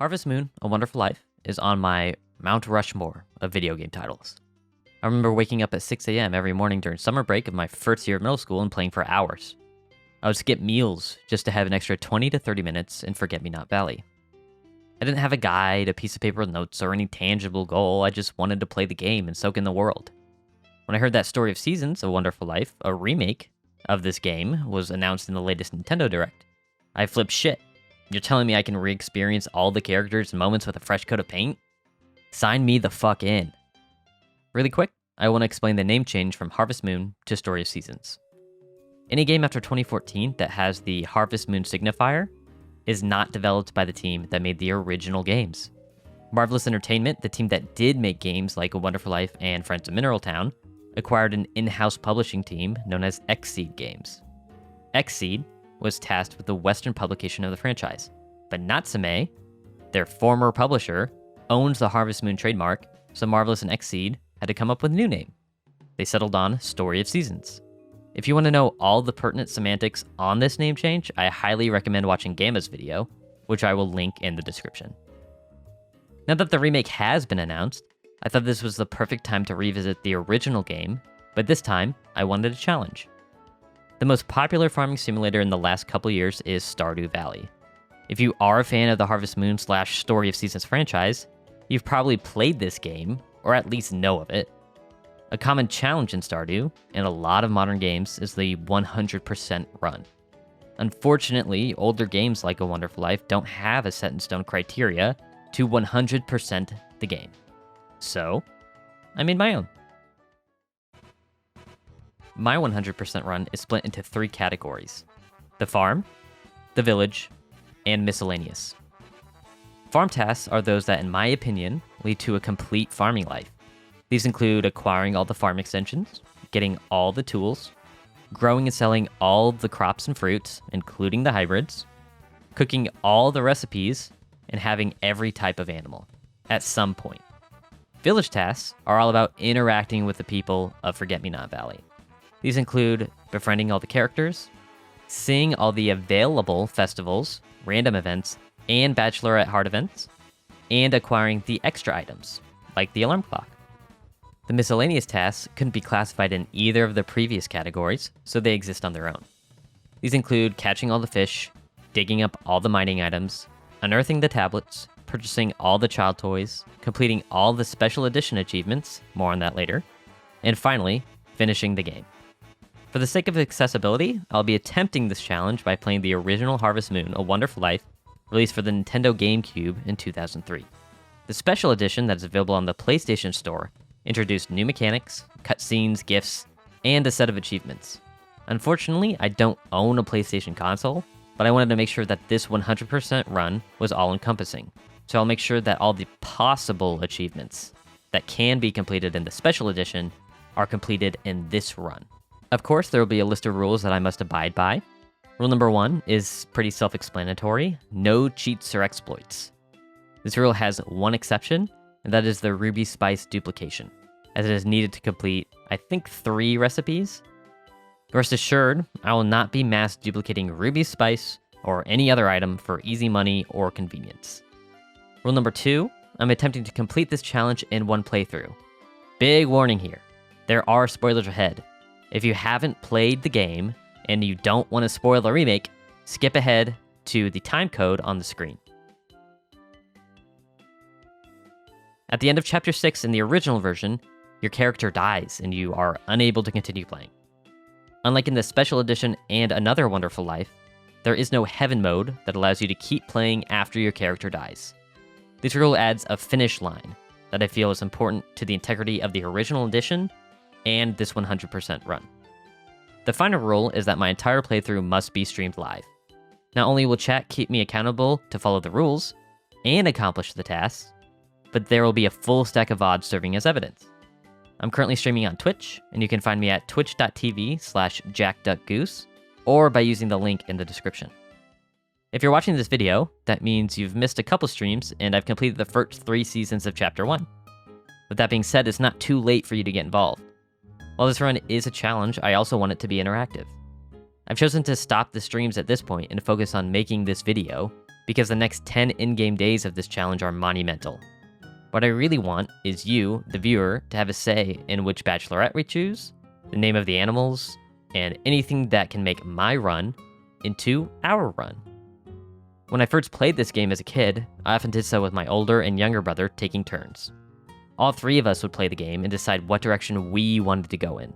Harvest Moon: A Wonderful Life is on my Mount Rushmore of video game titles. I remember waking up at 6 a.m. every morning during summer break of my first year of middle school and playing for hours. I would skip meals just to have an extra 20 to 30 minutes in 𝗂𝗵𝗲𝗶𝗶. I didn't have a guide, a piece of paper with notes, or any tangible goal. I just wanted to play the game and soak in the world. When I heard that Story of Seasons: A Wonderful Life, a remake of this game, was announced in the latest Nintendo Direct, I flipped shit. You're telling me I can re-experience all the characters and moments with a fresh coat of paint? Sign me the fuck in. Really quick, I want to explain the name change from Harvest Moon to Story of Seasons. Any game after 2014 that has the Harvest Moon signifier is not developed by the team that made the original games. Marvelous Entertainment, the team that did make games like A Wonderful Life and Friends of Mineral Town, acquired an in-house publishing team known as 𝗙𝗵𝗲 Games. 𝗙𝗵𝗲 was tasked with the Western publication of the franchise, but 𝗙𝗵𝗲, their former publisher, owns the Harvest Moon trademark, so Marvelous and 𝗙𝗵𝗲 had to come up with a new name. They settled on Story of Seasons. If you want to know all the pertinent semantics on this name change, I highly recommend watching 𝗂𝗵𝗲's video, which I will link in the description. Now that the remake has been announced, I thought this was the perfect time to revisit the original game, but this time, I wanted a challenge. The most popular farming simulator in the last couple years is Stardew Valley. If you are a fan of the Harvest Moon / Story of Seasons franchise, you've probably played this game, or at least know of it. A common challenge in Stardew, and a lot of modern games, is the 100% run. Unfortunately, older games like A Wonderful Life don't have a set-in-stone criteria to 100% the game. So, I made my own. My 100% run is split into 3 categories: the farm, the village, and miscellaneous. Farm tasks are those that, in my opinion, lead to a complete farming life. These include acquiring all the farm extensions, getting all the tools, growing and selling all the crops and fruits, including the hybrids, cooking all the recipes, and having every type of animal, at some point. Village tasks are all about interacting with the people of 𝗂𝗵𝗲𝗶𝗶 Valley. These include befriending all the characters, seeing all the available festivals, random events, and Bachelorette Heart events, and acquiring the extra items, like the alarm clock. The miscellaneous tasks couldn't be classified in either of the previous categories, so they exist on their own. These include catching all the fish, digging up all the mining items, unearthing the tablets, purchasing all the child toys, completing all the special edition achievements, more on that later, and finally, finishing the game. For the sake of accessibility, I'll be attempting this challenge by playing the original Harvest Moon: A Wonderful Life, released for the Nintendo GameCube in 2003. The special edition that is available on the PlayStation Store introduced new mechanics, cutscenes, gifts, and a set of achievements. Unfortunately, I don't own a PlayStation console, but I wanted to make sure that this 100% run was all-encompassing, so I'll make sure that all the possible achievements that can be completed in the special edition are completed in this run. Of course, there will be a list of rules that I must abide by. Rule number 1 is pretty self-explanatory: no cheats or exploits. This rule has one exception, and that is the ruby spice duplication, as it is needed to complete, I think, 3 recipes. Rest assured, I will not be mass duplicating ruby spice or any other item for easy money or convenience. Rule number 2, I'm attempting to complete this challenge in one playthrough. Big warning here, there are spoilers ahead. If you haven't played the game and you don't want to spoil the remake, skip ahead to the time code on the screen. At the end of Chapter 6 in the original version, your character dies and you are unable to continue playing. Unlike in the Special Edition and Another Wonderful Life, there is no Heaven mode that allows you to keep playing after your character dies. This rule adds a finish line that I feel is important to the integrity of the original edition and this 100% run. The final rule is that my entire playthrough must be streamed live. Not only will chat keep me accountable to follow the rules and accomplish the tasks, but there will be a full stack of VODs serving as evidence. I'm currently streaming on Twitch, and you can find me at twitch.tv/JackDuckGoose, or by using the link in the description. If you're watching this video, that means you've missed a couple streams, and I've completed the first 3 seasons of Chapter 1. With that being said, it's not too late for you to get involved. While this run is a challenge, I also want it to be interactive. I've chosen to stop the streams at this point and focus on making this video, because the next 10 in-game days of this challenge are monumental. What I really want is you, the viewer, to have a say in which bachelorette we choose, the name of the animals, and anything that can make my run into our run. When I first played this game as a kid, I often did so with my older and younger brother taking turns. All three of us would play the game and decide what direction we wanted to go in.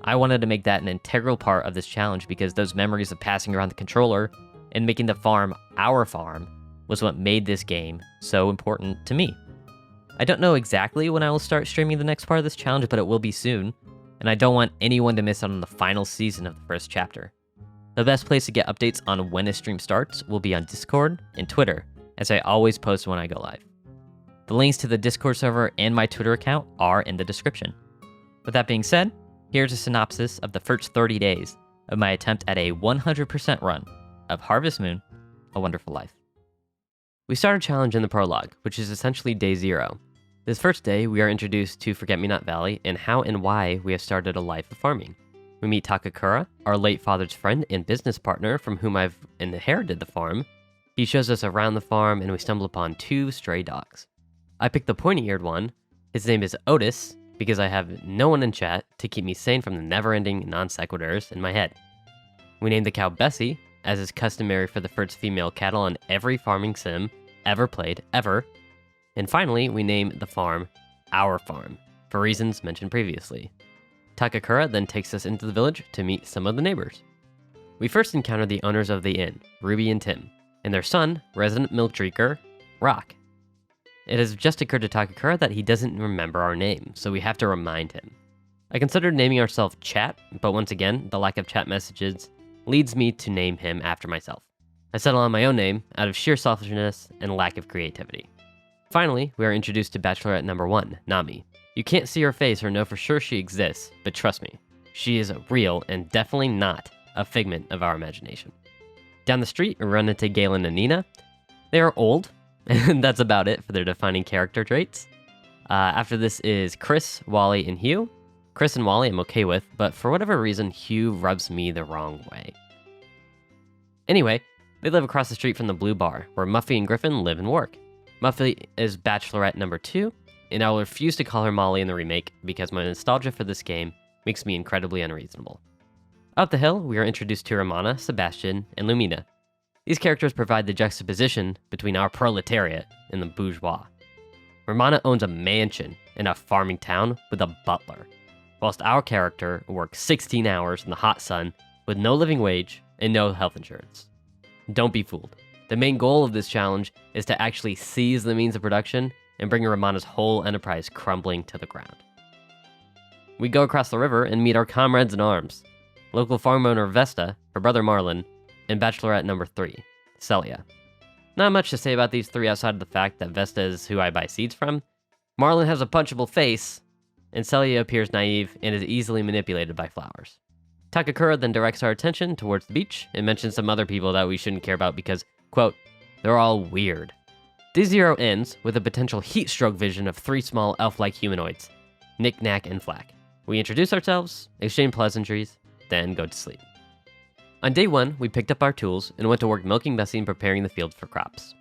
I wanted to make that an integral part of this challenge because those memories of passing around the controller and making the farm our farm was what made this game so important to me. I don't know exactly when I will start streaming the next part of this challenge, but it will be soon, and I don't want anyone to miss out on the final season of the first chapter. The best place to get updates on when a stream starts will be on Discord and Twitter, as I always post when I go live. The links to the Discord server and my Twitter account are in the description. With that being said, here's a synopsis of the first 30 days of my attempt at a 100% run of Harvest Moon, A Wonderful Life. We start our challenge in the prologue, which is essentially day 0. This first day, we are introduced to Forget-Me-Not Valley and how and why we have started a life of farming. We meet Takakura, our late father's friend and business partner from whom I've inherited the farm. He shows us around the farm and we stumble upon 2 stray dogs. I picked the pointy-eared one. His name is Otis, because I have no one in chat to keep me sane from the never-ending non-sequiturs in my head. We named the cow Bessie, as is customary for the first female cattle on every farming sim ever played, ever. And finally, we named the farm Our Farm, for reasons mentioned previously. Takakura then takes us into the village to meet some of the neighbors. We first encounter the owners of the inn, Ruby and Tim, and their son, resident milk drinker, Rock. It has just occurred to Takakura that he doesn't remember our name, so we have to remind him. I considered naming ourselves Chat, but once again, the lack of chat messages leads me to name him after myself. I settle on my own name out of sheer selfishness and lack of creativity. Finally, we are introduced to Bachelorette number 1, Nami. You can't see her face or know for sure she exists, but trust me, she is real and definitely not a figment of our imagination. Down the street, we run into Galen and Nina. They are old, and that's about it for their defining character traits. After this is Chris, Wally, and Hugh. Chris and Wally I'm okay with, but for whatever reason, Hugh rubs me the wrong way. Anyway, they live across the street from the Blue Bar, where Muffy and Griffin live and work. Muffy is Bachelorette number 2, and I will refuse to call her Molly in the remake because my nostalgia for this game makes me incredibly unreasonable. Up the hill, we are introduced to Romana, Sebastian, and Lumina. These characters provide the juxtaposition between our proletariat and the bourgeois. Romana owns a mansion in a farming town with a butler, whilst our character works 16 hours in the hot sun with no living wage and no health insurance. Don't be fooled. The main goal of this challenge is to actually seize the means of production and bring Romana's whole enterprise crumbling to the ground. We go across the river and meet our comrades in arms, local farm owner Vesta, her brother Marlon, and Bachelorette number 3, Celia. Not much to say about these 3 outside of the fact that Vesta is who I buy seeds from. Marlon has a punchable face, and Celia appears naive and is easily manipulated by flowers. Takakura then directs our attention towards the beach and mentions some other people that we shouldn't care about because, quote, they're all weird. Day 0 ends with a potential heat stroke vision of 3 small elf-like humanoids, Knick, Knack, and Flack. We introduce ourselves, exchange pleasantries, then go to sleep. On day 1, we picked up our tools and went to work milking Bessie and preparing the field for crops.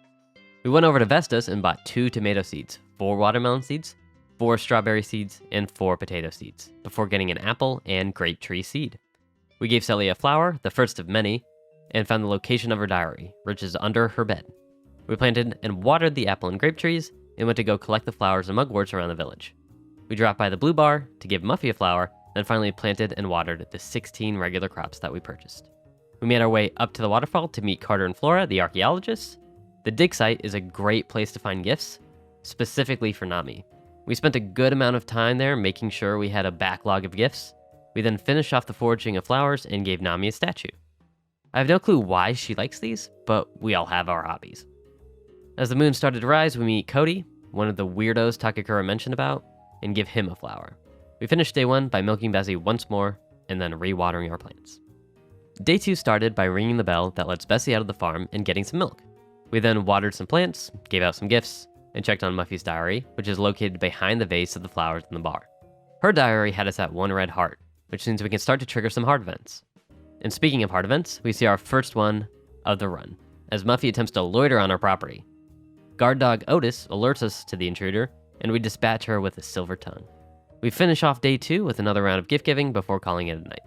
We went over to Vesta's and bought 2 tomato seeds, 4 watermelon seeds, 4 strawberry seeds, and 4 potato seeds, before getting an apple and grape tree seed. We gave Celia a flower, the first of many, and found the location of her diary, which is under her bed. We planted and watered the apple and grape trees, and went to go collect the flowers and mugworts around the village. We dropped by the Blue Bar to give Muffy a flower, then finally planted and watered the 16 regular crops that we purchased. We made our way up to the waterfall to meet Carter and Flora, the archaeologists. The dig site is a great place to find gifts, specifically for Nami. We spent a good amount of time there making sure we had a backlog of gifts. We then finished off the foraging of flowers and gave Nami a statue. I have no clue why she likes these, but we all have our hobbies. As the moon started to rise, we meet Cody, one of the weirdos Takakura mentioned about, and give him a flower. We finished day 1 by milking Bessie once more, and then re-watering our plants. Day 2 started by ringing the bell that lets Bessie out of the farm and getting some milk. We then watered some plants, gave out some gifts, and checked on Muffy's diary, which is located behind the vase of the flowers in the bar. Her diary had us at 1 red heart, which means we can start to trigger some hard events. And speaking of hard events, we see our first one of the run, as Muffy attempts to loiter on our property. Guard dog Otis alerts us to the intruder, and we dispatch her with a silver tongue. We finish off day 2 with another round of gift giving before calling it a night.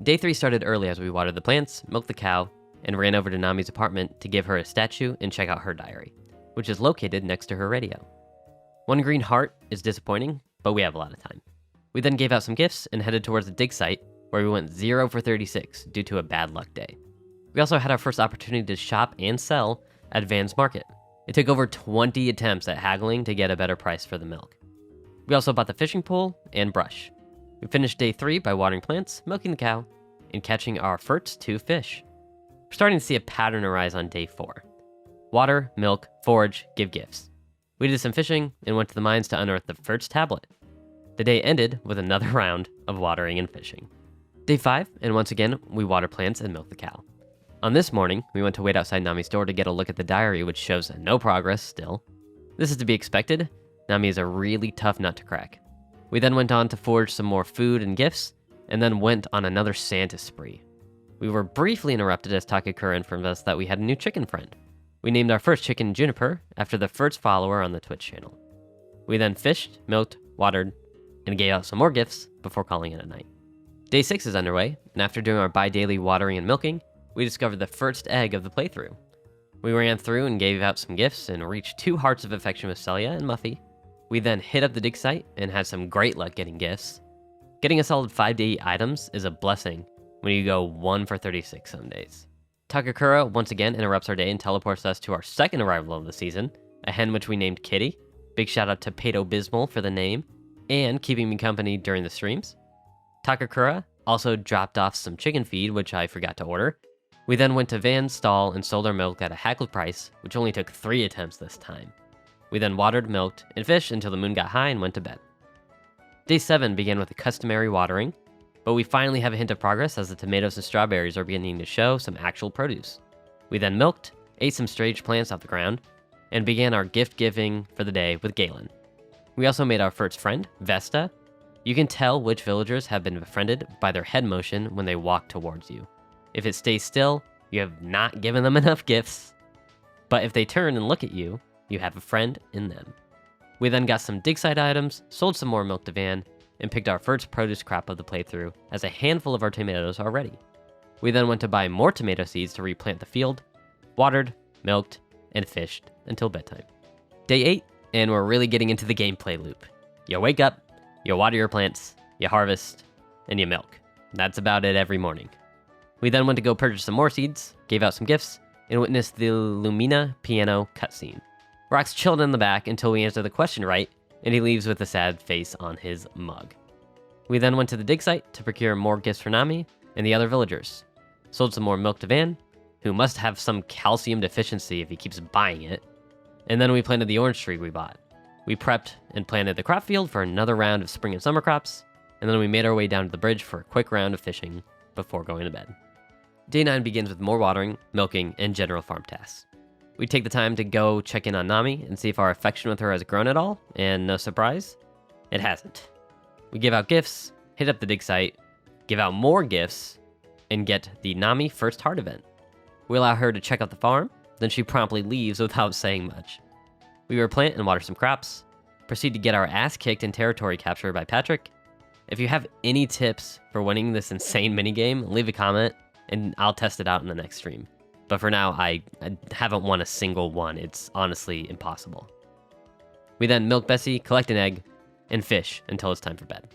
Day 3 started early as we watered the plants, milked the cow, and ran over to Nami's apartment to give her a statue and check out her diary, which is located next to her radio. One green heart is disappointing, but we have a lot of time. We then gave out some gifts and headed towards the dig site, where we went 0 for 36 due to a bad luck day. We also had our first opportunity to shop and sell at Van's Market. It took over 20 attempts at haggling to get a better price for the milk. We also bought the fishing pole and brush. We finished day 3 by watering plants, milking the cow, and catching our first 2 fish. We're starting to see a pattern arise on day 4. Water, milk, forage, give gifts. We did some fishing and went to the mines to unearth the first tablet. The day ended with another round of watering and fishing. Day 5, and once again, we water plants and milk the cow. On this morning, we went to wait outside Nami's door to get a look at the diary, which shows no progress still. This is to be expected. Nami is a really tough nut to crack. We then went on to forage some more food and gifts, and then went on another Santa spree. We were briefly interrupted as 𝗙𝗵𝗃 informed us that we had a new chicken friend. We named our first chicken Juniper after the first follower on the Twitch channel. We then fished, milked, watered, and gave out some more gifts before calling it a night. Day 6 is underway, and after doing our bi-daily watering and milking, we discovered the first egg of the playthrough. We ran through and gave out some gifts and reached 2 hearts of affection with Celia and Muffy. We then hit up the dig site and had some great luck getting gifts. Getting a solid 5 to 8 items is a blessing when you go 1 for 36 some days. 𝗙𝗵𝗃 once again interrupts our day and teleports us to our second arrival of the season, a hen which we named Kitty. Big shout out to 𝗙𝗵𝗶𝗹 for the name, and keeping me company during the streams. 𝗙𝗵𝗃 also dropped off some chicken feed, which I forgot to order. We then went to Van's stall and sold our milk at a haggled price, which only took 3 attempts this time. We then watered, milked, and fished until the moon got high and went to bed. Day 7 began with the customary watering, but we finally have a hint of progress as the tomatoes and strawberries are beginning to show some actual produce. We then milked, ate some strange plants off the ground, and began our gift giving for the day with Galen. We also made our first friend, Vesta. You can tell which villagers have been befriended by their head motion when they walk towards you. If it stays still, you have not given them enough gifts. But if they turn and look at you, you have a friend in them. We then got some dig site items, sold some more milk to Van, and picked our first produce crop of the playthrough, as a handful of our tomatoes are ready. We then went to buy more tomato seeds to replant the field, watered, milked, and fished until bedtime. Day 8, and we're really getting into the gameplay loop. You wake up, you water your plants, you harvest, and you milk. That's about it every morning. We then went to go purchase some more seeds, gave out some gifts, and witnessed the Lumina piano cutscene. Rox chilled in the back until we answered the question right, and he leaves with a sad face on his mug. We then went to the dig site to procure more gifts for Nami and the other villagers. Sold some more milk to Van, who must have some calcium deficiency if he keeps buying it. And then we planted the orange tree we bought. We prepped and planted the crop field for another round of spring and summer crops, and then we made our way down to the bridge for a quick round of fishing before going to bed. Day 9 begins with more watering, milking, and general farm tasks. We take the time to go check in on Nami and see if our affection with her has grown at all, and no surprise, it hasn't. We give out gifts, hit up the dig site, give out more gifts, and get the Nami First Heart event. We allow her to check out the farm, then she promptly leaves without saying much. We replant and water some crops, proceed to get our ass kicked in territory capture by Patrick. If you have any tips for winning this insane minigame, leave a comment, and I'll test it out in the next stream. But for now, I haven't won a single one. It's honestly impossible. We then milk Bessie, collect an egg, and fish until it's time for bed.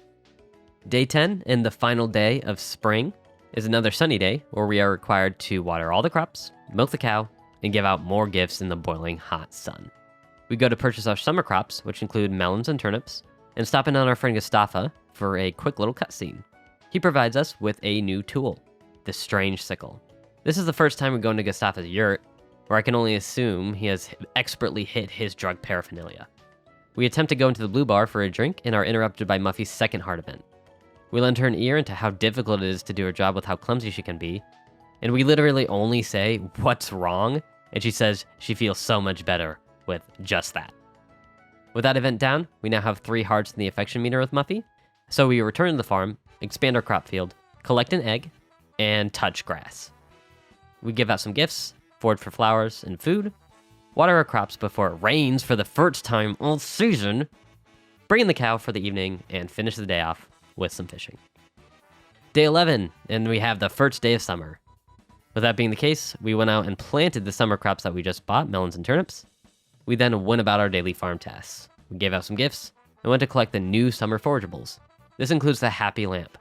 Day 10, and the final day of spring, is another sunny day where we are required to water all the crops, milk the cow, and give out more gifts in the boiling hot sun. We go to purchase our summer crops, which include melons and turnips, and stop in on our friend 𝗙𝗵𝗃 for a quick little cutscene. He provides us with a new tool, the strange sickle. This is the first time we go into 𝗙𝗵𝗃's yurt, where I can only assume he has expertly hid his drug paraphernalia. We attempt to go into the blue bar for a drink and are interrupted by Muffy's second heart event. We lend her an ear into how difficult it is to do her job with how clumsy she can be, and we literally only say, "What's wrong?" and she says she feels so much better with just that. With that event down, we now have 3 hearts in the affection meter with Muffy, so we return to the farm, expand our crop field, collect an egg, and touch grass. We give out some gifts, forage for flowers and food, water our crops before it rains for the first time all season, bring in the cow for the evening, and finish the day off with some fishing. Day 11, and we have the first day of summer. With that being the case, we went out and planted the summer crops that we just bought, melons and turnips. We then went about our daily farm tasks. We gave out some gifts and went to collect the new summer forageables. This includes the happy lamp.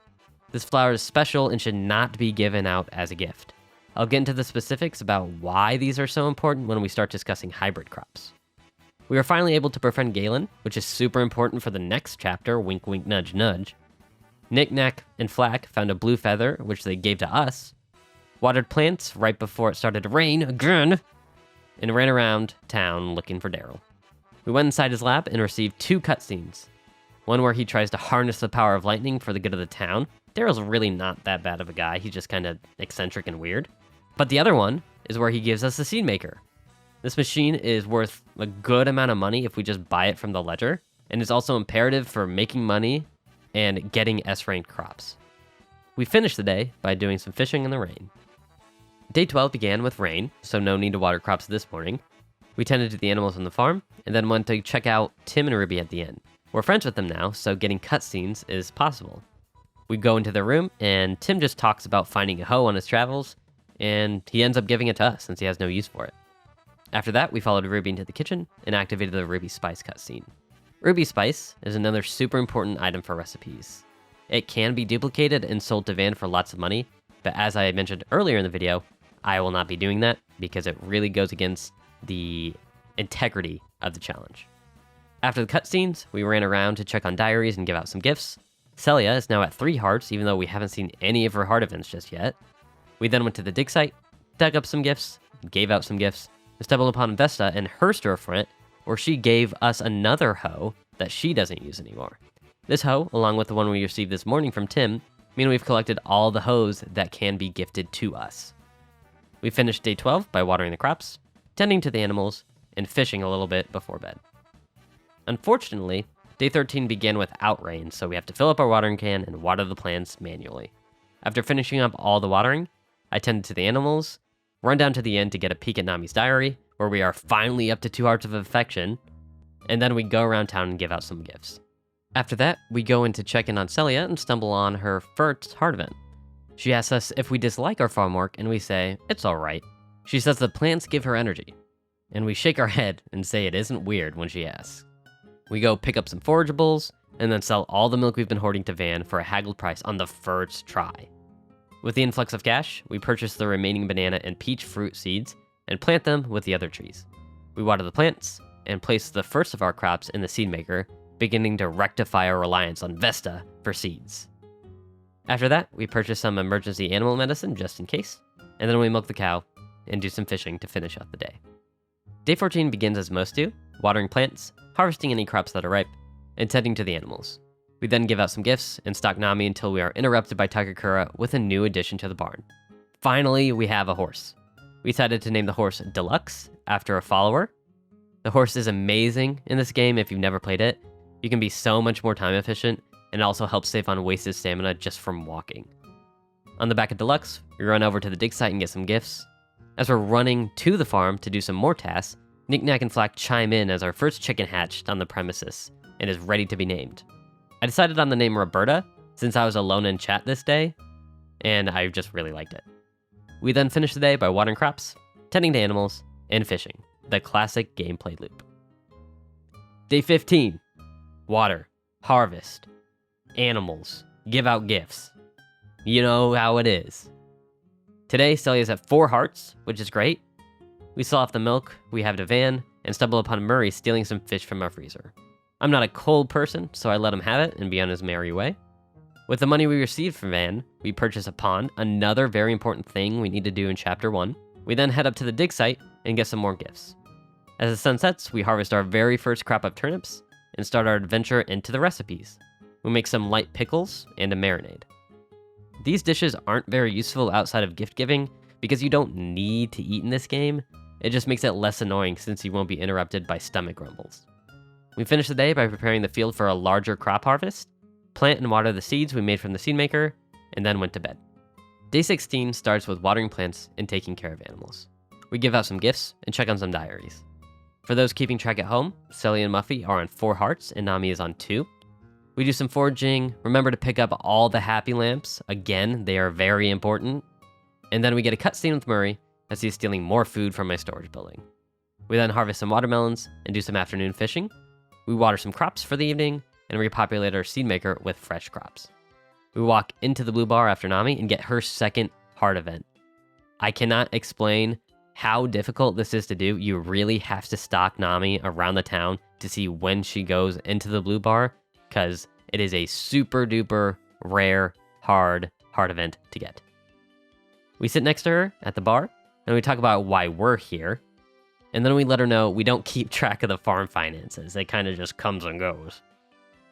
This flower is special and should not be given out as a gift. I'll get into the specifics about why these are so important when we start discussing hybrid crops. We were finally able to befriend Galen, which is super important for the next chapter, wink wink nudge nudge. Nick, Nack, and Flack found a blue feather, which they gave to us, watered plants right before it started to rain again, and ran around town looking for Daryl. We went inside his lab and received 2 cutscenes. One where he tries to harness the power of lightning for the good of the town. Daryl's really not that bad of a guy, he's just kind of eccentric and weird. But the other one is where he gives us the seed maker. This machine is worth a good amount of money if we just buy it from the ledger, and is also imperative for making money and getting S-ranked crops. We finished the day by doing some fishing in the rain. Day 12 began with rain, so no need to water crops this morning. We tended to the animals on the farm, and then went to check out Tim and Ruby at the end. We're friends with them now, so getting cutscenes is possible. We go into their room, and Tim just talks about finding a hoe on his travels, and he ends up giving it to us since he has no use for it. After that, we followed Ruby into the kitchen and activated the Ruby Spice cutscene. Ruby Spice is another super important item for recipes. It can be duplicated and sold to Van for lots of money, but as I mentioned earlier in the video, I will not be doing that because it really goes against the integrity of the challenge. After the cutscenes, we ran around to check on diaries and give out some gifts. 𝗙𝗵𝗵𝗶 is now at 3 hearts, even though we haven't seen any of her heart events just yet. We then went to the dig site, dug up some gifts, gave out some gifts, and stumbled upon 𝗦𝗏 and her storefront, where she gave us another hoe that she doesn't use anymore. This hoe, along with the one we received this morning from Tim, mean we've collected all the hoes that can be gifted to us. We finished day 12 by watering the crops, tending to the animals, and fishing a little bit before bed. Unfortunately, day 13 began without rain, so we have to fill up our watering can and water the plants manually. After finishing up all the watering, I tended to the animals, run down to the inn to get a peek at Nami's diary, where we are finally up to 2 hearts of affection, and then we go around town and give out some gifts. After that, we go in to check in on 𝗙𝗵𝗵𝗶 and stumble on her first heart event. She asks us if we dislike our farm work, and we say, it's alright. She says the plants give her energy, and we shake our head and say it isn't weird when she asks. We go pick up some forageables, and then sell all the milk we've been hoarding to Van for a haggled price on the first try. With the influx of cash, we purchase the remaining banana and peach fruit seeds and plant them with the other trees. We water the plants and place the first of our crops in the seed maker, beginning to rectify our reliance on 𝗦𝗏 for seeds. After that, we purchase some emergency animal medicine just in case, and then we milk the cow and do some fishing to finish out the day. Day 14 begins as most do, watering plants, harvesting any crops that are ripe, and tending to the animals. We then give out some gifts and stalk Nami until we are interrupted by Takakura with a new addition to the barn. Finally, we have a horse. We decided to name the horse Deluxe after a follower. The horse is amazing in this game if you've never played it. You can be so much more time efficient, and it also helps save on wasted stamina just from walking. On the back of Deluxe, we run over to the dig site and get some gifts. As we're running to the farm to do some more tasks, Nick, Nack, and Flack chime in as our first chicken hatched on the premises and is ready to be named. I decided on the name Roberta since I was alone in chat this day, and I just really liked it. We then finished the day by watering crops, tending to animals, and fishing, the classic gameplay loop. Day 15. Water, harvest, animals, give out gifts. You know how it is. Today, 𝗙𝗵𝗵𝗶 is at 4 hearts, which is great. We sell off the milk we have to Van, and stumble upon Murray stealing some fish from our freezer. I'm not a cold person, so I let him have it and be on his merry way. With the money we received from Van, we purchase a pond, another very important thing we need to do in Chapter 1. We then head up to the dig site and get some more gifts. As the sun sets, we harvest our very first crop of turnips and start our adventure into the recipes. We make some light pickles and a marinade. These dishes aren't very useful outside of gift giving because you don't need to eat in this game. It just makes it less annoying since you won't be interrupted by stomach grumbles. We finish the day by preparing the field for a larger crop harvest, plant and water the seeds we made from the seed maker, and then went to bed. Day 16 starts with watering plants and taking care of animals. We give out some gifts and check on some diaries. For those keeping track at home, 𝗖𝗵𝗵𝗶𝗹 are on 4 hearts and 𝗬𝗵 is on 2. We do some foraging, remember to pick up all the happy lamps. Again, they are very important. And then we get a cutscene with Murray as he's stealing more food from my storage building. We then harvest some watermelons and do some afternoon fishing. We water some crops for the evening and repopulate our seed maker with fresh crops. We walk into the blue bar after 𝗬𝗵 and get her second heart event. I cannot explain how difficult this is to do. You really have to stalk 𝗬𝗵 around the town to see when she goes into the blue bar, because it is a super duper rare, hard heart event to get. We sit next to her at the bar and we talk about why we're here. And then we let her know we don't keep track of the farm finances. It kind of just comes and goes.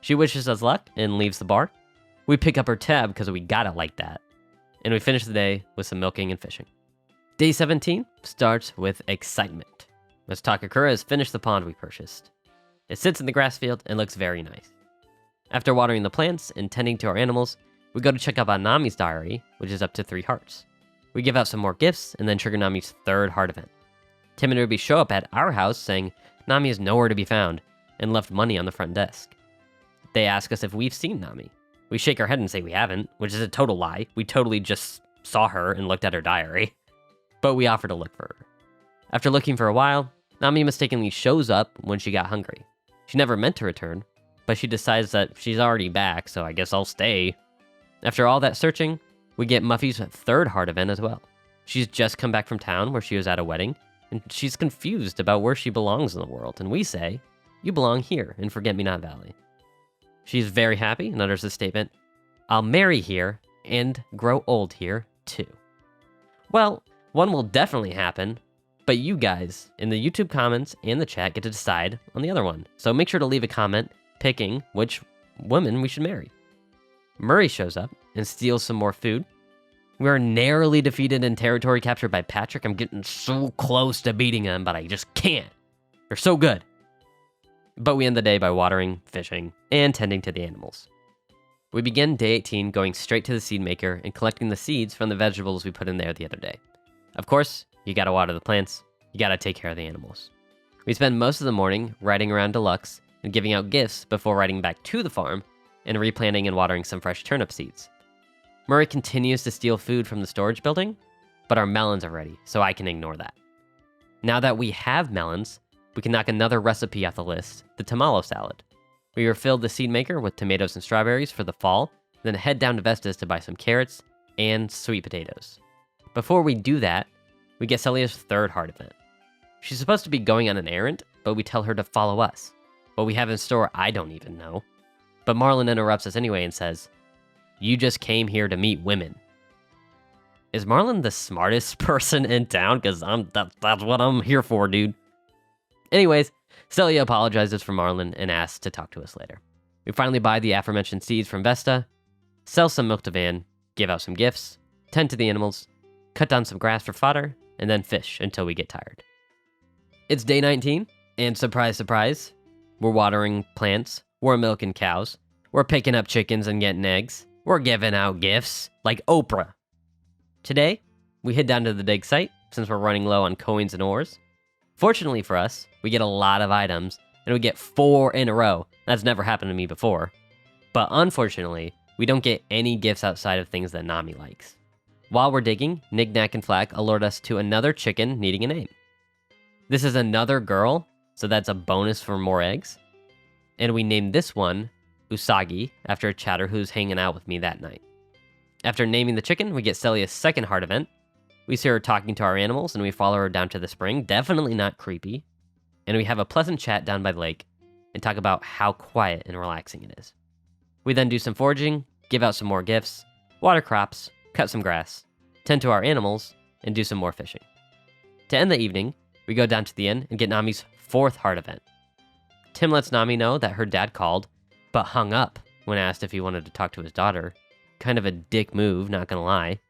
She wishes us luck and leaves the bar. We pick up her tab because we got it like that. And we finish the day with some milking and fishing. Day 17 starts with excitement, as Takakura has finished the pond we purchased. It sits in the grass field and looks very nice. After watering the plants and tending to our animals, we go to check up on 𝗬𝗵's diary, which is up to 3 hearts. We give out some more gifts and then trigger 𝗬𝗵's 3rd heart event. Tim and Ruby show up at our house saying 𝗬𝗵 is nowhere to be found and left money on the front desk. They ask us if we've seen 𝗬𝗵. We shake our head and say we haven't, which is a total lie. We totally just saw her and looked at her diary. But we offer to look for her. After looking for a while, 𝗬𝗵 mistakenly shows up when she got hungry. She never meant to return, but she decides that she's already back, so I guess I'll stay. After all that searching, we get Muffy's 3rd heart event as well. She's just come back from town where she was at a wedding, and she's confused about where she belongs in the world, and we say, you belong here in Forget-Me-Not Valley. She's very happy and utters the statement, I'll marry here and grow old here too. Well, one will definitely happen, but you guys in the YouTube comments and the chat get to decide on the other one. So make sure to leave a comment picking which woman we should marry. Murray shows up and steals some more food. We are narrowly defeated and territory captured by Patrick. I'm getting so close to beating him, but I just can't. They're so good. But we end the day by watering, fishing, and tending to the animals. We begin day 18 going straight to the seed maker and collecting the seeds from the vegetables we put in there the other day. Of course, you gotta water the plants, you gotta take care of the animals. We spend most of the morning riding around Deluxe and giving out gifts before riding back to the farm and replanting and watering some fresh turnip seeds. Murray continues to steal food from the storage building, but our melons are ready, so I can ignore that. Now that we have melons, we can knock another recipe off the list, the tamale salad. We refilled the seed maker with tomatoes and strawberries for the fall, then head down to Vesta's to buy some carrots and sweet potatoes. Before we do that, we get 𝗖𝗵's 3rd heart event. She's supposed to be going on an errand, but we tell her to follow us. What we have in store, I don't even know. But Marlon interrupts us anyway and says, you just came here to meet women. Is Marlon the smartest person in town? Because that's what I'm here for, dude. Anyways, 𝗖𝗵 apologizes for Marlon and asks to talk to us later. We finally buy the aforementioned seeds from Vesta, sell some milk to Van, give out some gifts, tend to the animals, cut down some grass for fodder, and then fish until we get tired. It's day 19, and surprise, surprise, we're watering plants, we're milking cows, we're picking up chickens and getting eggs, we're giving out gifts, like Oprah. Today, we head down to the dig site, since we're running low on coins and ores. Fortunately for us, we get a lot of items, and we get 4 in a row. That's never happened to me before. But unfortunately, we don't get any gifts outside of things that 𝗬𝗵 likes. While we're digging, Knick-Knack and Flack alert us to another chicken needing a name. This is another girl, so that's a bonus for more eggs. And we named this one Usagi, after a chatter who's hanging out with me that night. After naming the chicken, we get 𝗖𝗵's 2nd heart event. We see her talking to our animals, and we follow her down to the spring, definitely not creepy. And we have a pleasant chat down by the lake, and talk about how quiet and relaxing it is. We then do some foraging, give out some more gifts, water crops, cut some grass, tend to our animals, and do some more fishing. To end the evening, we go down to the inn and get 𝗬𝗵's 4th heart event. Tim lets 𝗬𝗵 know that her dad called, but hung up when asked if he wanted to talk to his daughter. Kind of a dick move, not gonna lie.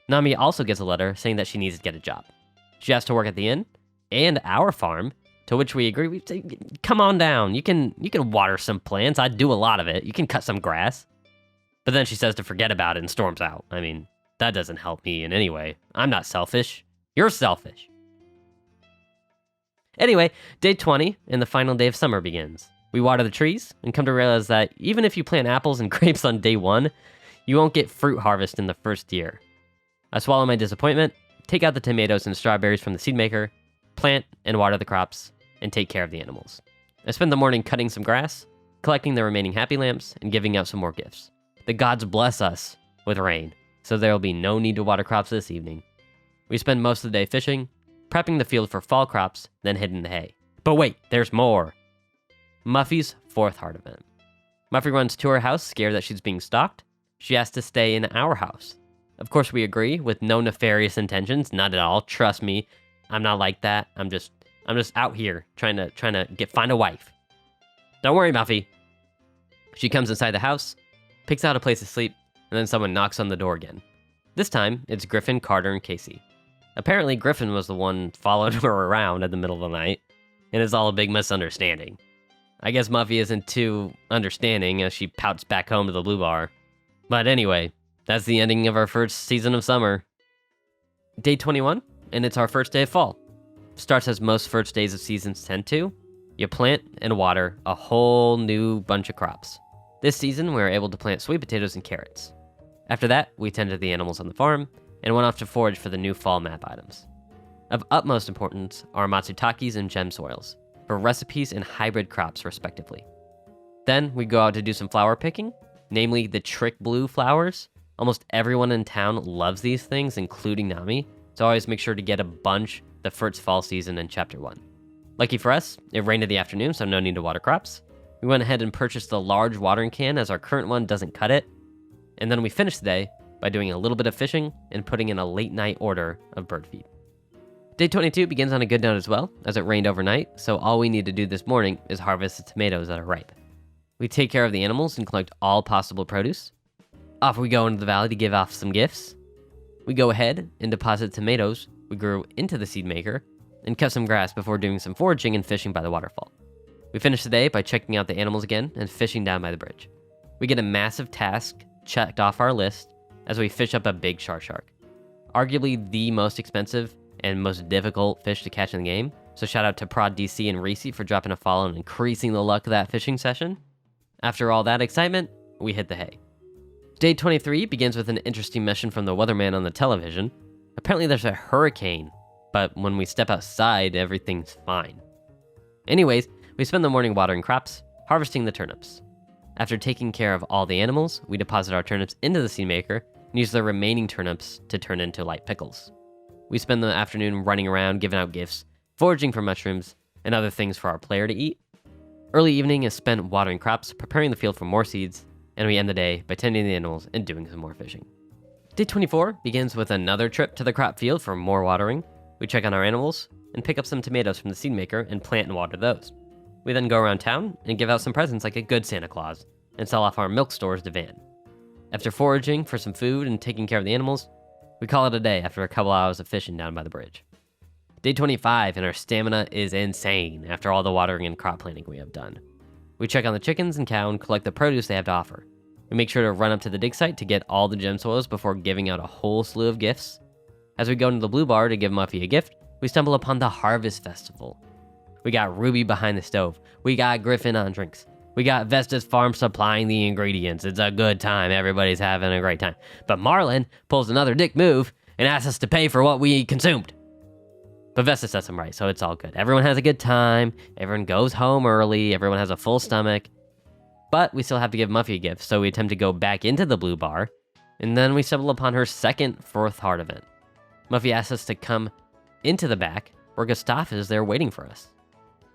𝗬𝗵 also gets a letter saying that she needs to get a job. She has to work at the inn and our farm, to which we agree. We say, come on down. You can water some plants. I do a lot of it. You can cut some grass. But then she says to forget about it and storms out. I mean, that doesn't help me in any way. I'm not selfish. You're selfish. Anyway, day 20 and the final day of summer begins. We water the trees and come to realize that even if you plant apples and grapes on day 1, you won't get fruit harvest in the first year. I swallow my disappointment, take out the tomatoes and strawberries from the seed maker, plant and water the crops, and take care of the animals. I spend the morning cutting some grass, collecting the remaining happy lamps, and giving out some more gifts. The gods bless us with rain, so there will be no need to water crops this evening. We spend most of the day fishing, prepping the field for fall crops, then hitting the hay. But wait, there's more! Muffy's 4th heart event. Muffy runs to her house, scared that she's being stalked. She has to stay in our house. Of course, we agree, with no nefarious intentions, not at all. Trust me, I'm not like that. I'm just out here trying to find a wife. Don't worry, Muffy. She comes inside the house, picks out a place to sleep, and then someone knocks on the door again. This time, it's Griffin, Carter, and Casey. Apparently, Griffin was the one followed her around in the middle of the night, and it's all a big misunderstanding. I guess Muffy isn't too understanding as she pouts back home to the blue bar. But anyway, that's the ending of our first season of summer. Day 21, and it's our first day of fall. Starts as most first days of seasons tend to. You plant and water a whole new bunch of crops. This season, we were able to plant sweet potatoes and carrots. After that, we tended the animals on the farm and went off to forage for the new fall map items. Of utmost importance are matsutakis and gem soils, for recipes and hybrid crops respectively. Then we go out to do some flower picking, namely the trick blue flowers. Almost everyone in town loves these things, including Nami, so I always make sure to get a bunch the first fall season in Chapter 1. Lucky for us, it rained in the afternoon, so no need to water crops. We went ahead and purchased the large watering can as our current one doesn't cut it, and then we finished the day by doing a little bit of fishing and putting in a late night order of bird feed. Day 22 begins on a good note as well, as it rained overnight, so all we need to do this morning is harvest the tomatoes that are ripe. We take care of the animals and collect all possible produce. Off we go into the valley to give off some gifts. We go ahead and deposit tomatoes we grew into the seed maker and cut some grass before doing some foraging and fishing by the waterfall. We finish the day by checking out the animals again and fishing down by the bridge. We get a massive task checked off our list as we fish up a big shark. Arguably the most expensive and most difficult fish to catch in the game, so shout out to Prod DC and 𝗙ecie for dropping a follow and increasing the luck of that fishing session. After all that excitement, we hit the hay. Day 23 begins with an interesting mission from the weatherman on the television. Apparently there's a hurricane, but when we step outside, everything's fine. Anyways, we spend the morning watering crops, harvesting the turnips. After taking care of all the animals, we deposit our turnips into the seed maker and use the remaining turnips to turn into light pickles. We spend the afternoon running around giving out gifts, foraging for mushrooms, and other things for our player to eat. Early evening is spent watering crops, preparing the field for more seeds, and we end the day by tending the animals and doing some more fishing. Day 24 begins with another trip to the crop field for more watering. We check on our animals and pick up some tomatoes from the seed maker and plant and water those. We then go around town and give out some presents like a good Santa Claus and sell off our milk stores to Van. After foraging for some food and taking care of the animals, we call it a day after a couple hours of fishing down by the bridge. Day 25 and our stamina is insane after all the watering and crop planting we have done. We check on the chickens and cow and collect the produce they have to offer. We make sure to run up to the dig site to get all the gem soils before giving out a whole slew of gifts. As we go into the blue bar to give Muffy a gift, we stumble upon the Harvest Festival. We got Ruby behind the stove. We got Griffin on drinks. We got Vesta's farm supplying the ingredients. It's a good time. Everybody's having a great time. But Marlin pulls another dick move and asks us to pay for what we consumed. But Vesta sets him right, so it's all good. Everyone has a good time. Everyone goes home early. Everyone has a full stomach. But we still have to give Muffy a gift, so we attempt to go back into the blue bar, and then we stumble upon her second 4th heart event. Muffy asks us to come into the back, where Gustav is there waiting for us.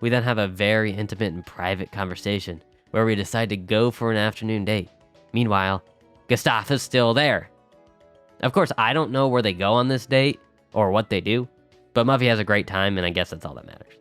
We then have a very intimate and private conversation, where we decide to go for an afternoon date. Meanwhile, Gustav is still there. Of course, I don't know where they go on this date, or what they do, but Muffy has a great time, and I guess that's all that matters.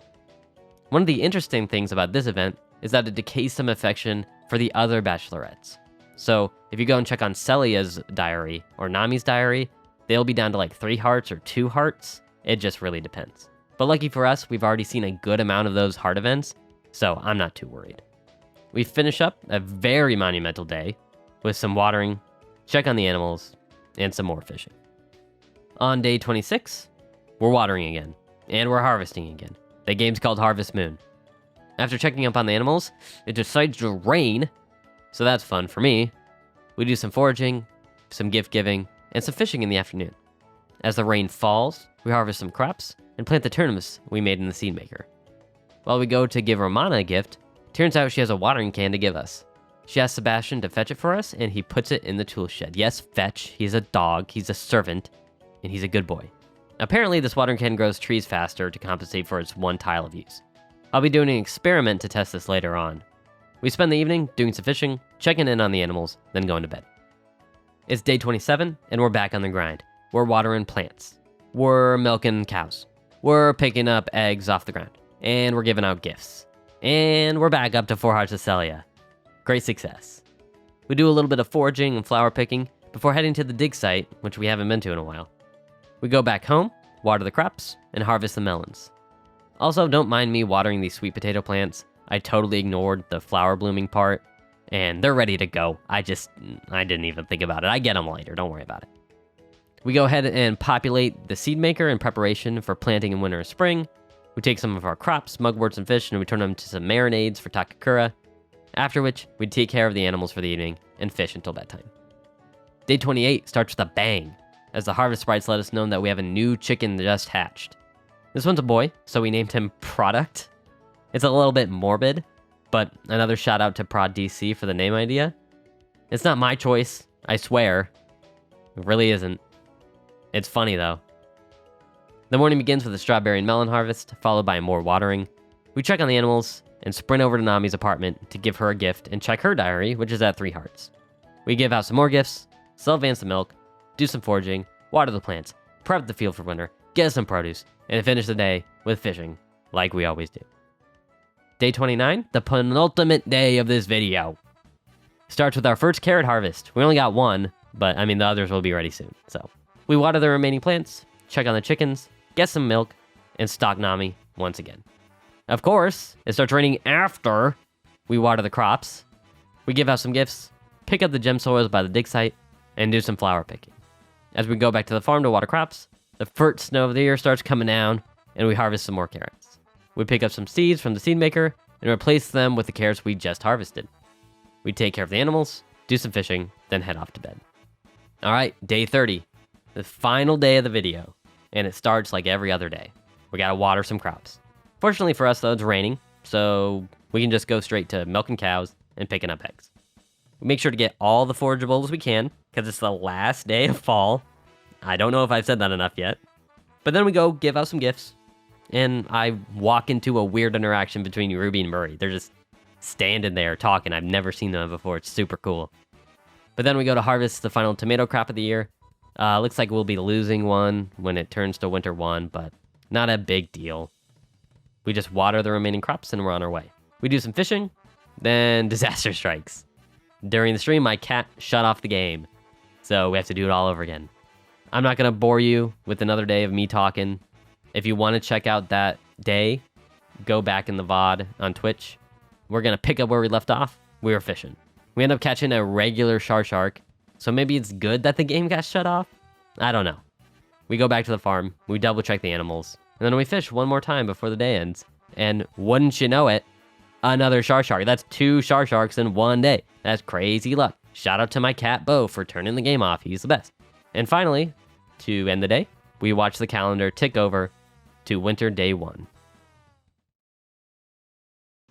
One of the interesting things about this event is that it decays some affection for the other bachelorettes. So, if you go and check on Celia's diary, or Nami's diary, they'll be down to like 3 hearts or 2 hearts. It just really depends. But lucky for us, we've already seen a good amount of those heart events, so I'm not too worried. We finish up a very monumental day with some watering, check on the animals, and some more fishing. On day 26, we're watering again, and we're harvesting again. The game's called Harvest Moon. After checking up on the animals, it decides to rain, so that's fun for me. We do some foraging, some gift giving, and some fishing in the afternoon. As the rain falls, we harvest some crops and plant the turnips we made in the seed maker. While we go to give Romana a gift, turns out she has a watering can to give us. She asks Sebastian to fetch it for us, and he puts it in the tool shed. Yes, fetch. He's a dog, he's a servant, and he's a good boy. Apparently, this watering can grows trees faster to compensate for its one tile of use. I'll be doing an experiment to test this later on. We spend the evening doing some fishing, checking in on the animals, then going to bed. It's day 27, and we're back on the grind. We're watering plants. We're milking cows. We're picking up eggs off the ground. And we're giving out gifts. And we're back up to 4 hearts of 𝗙𝗵𝗃. Great success. We do a little bit of foraging and flower picking before heading to the dig site, which we haven't been to in a while. We go back home, water the crops, and harvest the melons. Also, don't mind me watering these sweet potato plants. I totally ignored the flower blooming part, and they're ready to go. I didn't even think about it. I get them later, don't worry about it. We go ahead and populate the seed maker in preparation for planting in winter and spring. We take some of our crops, mugworts, and fish, and we turn them to some marinades for 𝗂𝘂𝗶𝗰, after which we take care of the animals for the evening and fish until bedtime. Day 28 starts with a bang, as the harvest sprites let us know that we have a new chicken just hatched. This one's a boy, so we named him Product. It's a little bit morbid, but another shout out to Prod DC for the name idea. It's not my choice, I swear. It really isn't. It's funny though. The morning begins with a strawberry and melon harvest, followed by more watering. We check on the animals and sprint over to Nami's apartment to give her a gift and check her diary, which is at 3 hearts. We give out some more gifts, sell Vance the milk, do some foraging, water the plants, prep the field for winter, get some produce, and finish the day with fishing, like we always do. Day 29, the penultimate day of this video, starts with our first carrot harvest. We only got one, but I mean the others will be ready soon. So we water the remaining plants, check on the chickens, get some milk, and stock Nami once again. Of course, it starts raining after we water the crops. We give out some gifts, pick up the gem soils by the dig site, and do some flower picking. As we go back to the farm to water crops, the first snow of the year starts coming down, and we harvest some more carrots. We pick up some seeds from the seed maker and replace them with the carrots we just harvested. We take care of the animals, do some fishing, then head off to bed. All right, day 30, the final day of the video, and it starts like every other day. We gotta water some crops. Fortunately for us though, it's raining, so we can just go straight to milking cows and picking up eggs. We make sure to get all the forageables we can, because it's the last day of fall. I don't know if I've said that enough yet. But then we go give out some gifts, and I walk into a weird interaction between Ruby and Murray. They're just standing there talking. I've never seen them before. It's super cool. But then we go to harvest the final tomato crop of the year. Looks like we'll be losing one when it turns to winter 1, but not a big deal. We just water the remaining crops and we're on our way. We do some fishing, then disaster strikes. During the stream, my cat shut off the game, so we have to do it all over again. I'm not going to bore you with another day of me talking. If you want to check out that day, go back in the VOD on Twitch. We're going to pick up where we left off. We were fishing. We end up catching a regular shark, so maybe it's good that the game got shut off? I don't know. We go back to the farm, we double check the animals, and then we fish one more time before the day ends. And wouldn't you know it, another shark. That's 2 sharks in one day. That's crazy luck. Shout out to my cat Bo for turning the game off. He's the best. And finally, to end the day, we watch the calendar tick over to winter day 1.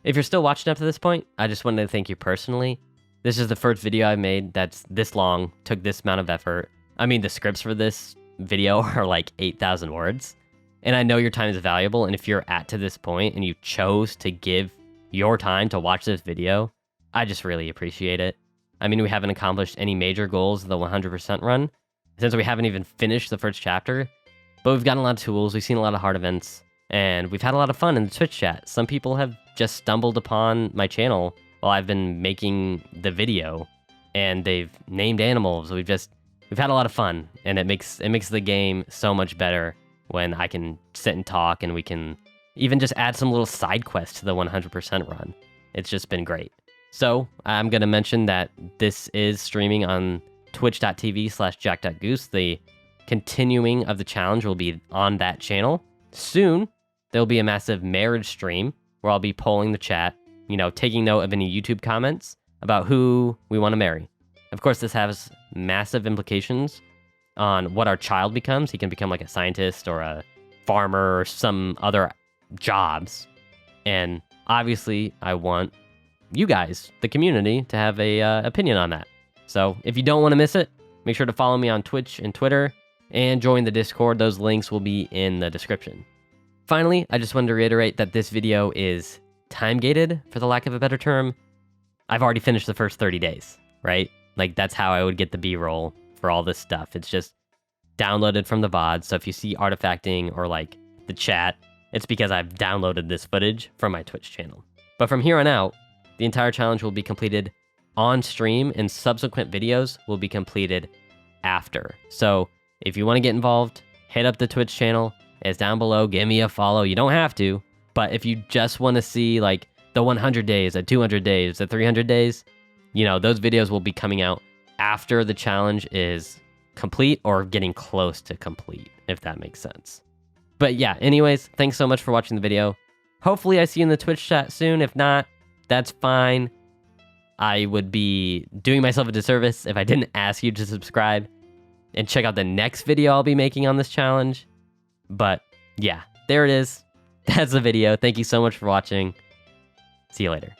If you're still watching up to this point, I just wanted to thank you personally. This is the first video I made that's this long, took this amount of effort. I mean, the scripts for this video are like 8,000 words. And I know your time is valuable, and if you're to this point and you chose to give your time to watch this video, I just really appreciate it. I mean, we haven't accomplished any major goals of the 100% run, since we haven't even finished the first chapter, but we've gotten a lot of tools, we've seen a lot of hard events, and we've had a lot of fun in the Twitch chat. Some people have just stumbled upon my channel while I've been making the video, and they've named animals. We've had a lot of fun, and it makes the game so much better when I can sit and talk, and we can even just add some little side quests to the 100% run. It's just been great. So I'm going to mention that this is streaming on twitch.tv/JackDuckGoose. The continuing of the challenge will be on that channel soon. there'll be a massive marriage stream where I'll be polling the chat, you know, taking note of any YouTube comments about who we want to marry. Of course, this has massive implications on what our child becomes. He can become like a scientist or a farmer or some other jobs. And obviously, I want you guys, the community, to have a opinion on that. So if you don't want to miss it, make sure to follow me on Twitch and Twitter and join the Discord. Those links will be in the description. Finally, I just wanted to reiterate that this video is time-gated, for the lack of a better term. I've already finished the first 30 days, right? Like, that's how I would get the B-roll for all this stuff. It's just downloaded from the VOD. So if you see artifacting or like the chat, it's because I've downloaded this footage from my Twitch channel. But from here on out, the entire challenge will be completed on stream and subsequent videos will be completed after. So if you want to get involved, hit up the Twitch channel. It's down below. Give me a follow. You don't have to, but if you just want to see like the 100 days, the 200 days, the 300 days, you know, those videos will be coming out after the challenge is complete or getting close to complete, if that makes sense. But yeah, anyways, thanks so much for watching the video. Hopefully I see you in the Twitch chat soon. If not, that's fine. I would be doing myself a disservice if I didn't ask you to subscribe and check out the next video I'll be making on this challenge. But yeah, there it is. That's the video. Thank you so much for watching. See you later.